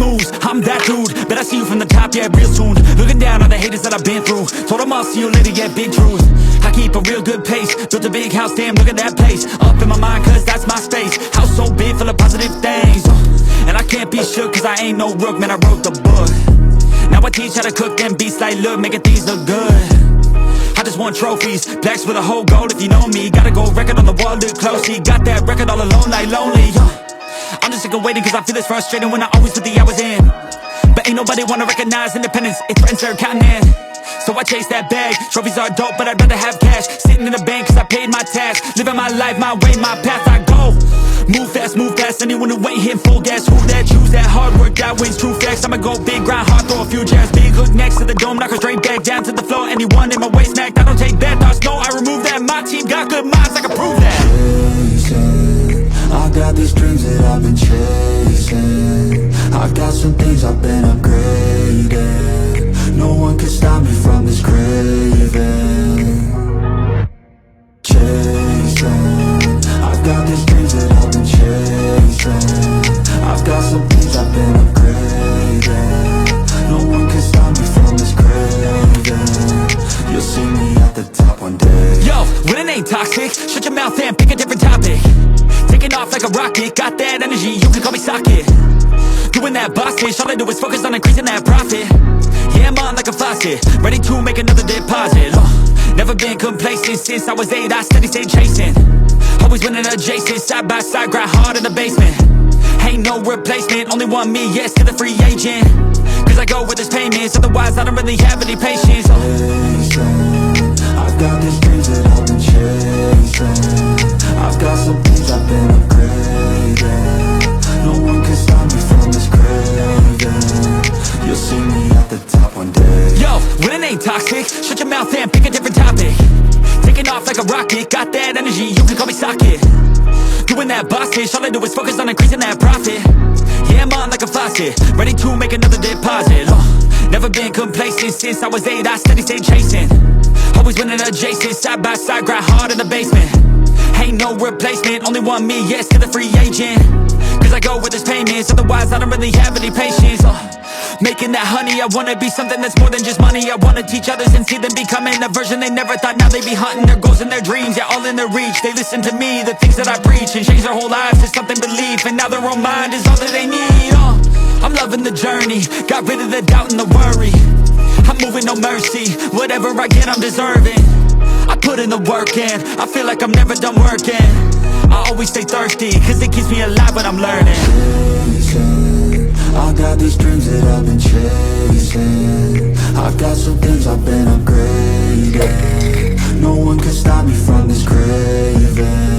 moves, I'm that dude. Bet I see you from the top, yeah, real soon. Looking down on the haters that I've been through. Told them I'll see you later, yeah, big truth. I keep a real good pace. Built a big house, damn, look at that place. Up in my mind, cause that's my space. House so big, full of positive things. And I can't be shook, cause I ain't no rook, man, I wrote the book. Now I teach how to cook them beats like, look, making things look good. I just want trophies, plaques with a whole gold if you know me. Got a gold record on the wall, look closely. Got that record all alone like lonely. I'm just sick of waiting cause I feel it's frustrating when I always put the hours in. But ain't nobody wanna recognize independence, it threatens their continent. So I chase that bag, trophies are dope but I'd rather have cash. Sitting in the bank cause I paid my tax. Living my life, my way, my path, I go. Move fast, anyone who ain't hitting full gas. Who that, choose that, hard work, that wins, true facts. I'ma go big, grind hard, throw a few jabs. Big hook next to the dome, knock her straight back down to the floor. Anyone in my way smacked, I don't take bad thoughts, no, I remove that. My team got good minds, I can prove that. Chasing, I got these dreams that I've been chasing. I got some things I've been upgrading. No one can stop me from this craving. Chasing, I've got these dreams that I've been chasing. I've got some things I've been upgrading. No one can stop me from this craving. You'll see me at the top one day. Yo, when it ain't toxic, shut your mouth and pick a different topic. Taking off like a rocket, got that energy, you can call me socket. Doing that boss bitch, all I do is focus on increasing that profit. Yeah, I'm on like a faucet, ready to make another deposit. Never been complacent since I was 8, I steady stay chasing. Always winning adjacent, side by side, grind hard in the basement. Ain't no replacement, only one me, yes, to the free agent. Cause I go with this payments, otherwise I don't really have any patience. I've got these dreams that I've been chasing. I've got some things I've been upgrading. No one can stop me from this craving. You'll see me at the top one day. Yo, when it ain't toxic, shut your mouth and pick a different topic. Taking off like a rocket, got that energy, you can call me socket. Doing that boss bitch, all I do is focus on increasing that profit. Yeah, I'm on like a faucet, ready to make another deposit. Never been complacent since I was 8, I steady stay chasing. Always winning adjacent, side by side, grind hard in the basement. Ain't no replacement, only one me, yes, to the free agent. Cause I go with this payments, otherwise I don't really have any patience. Making that honey, I wanna be something that's more than just money. I wanna teach others and see them becoming a version they never thought. Now they be hunting their goals and their dreams, yeah, all in their reach. They listen to me, the things that I preach, and change their whole lives to something belief. And now their own mind is all that they need. I'm loving the journey, got rid of the doubt and the worry. I'm moving no mercy, whatever I get I'm deserving. I put in the work in, I feel like I'm never done working. I always stay thirsty, cause it keeps me alive when I'm learning. Chasing, I got these dreams that I've been chasing. I've got some things I've been upgrading. No one can stop me from this craving.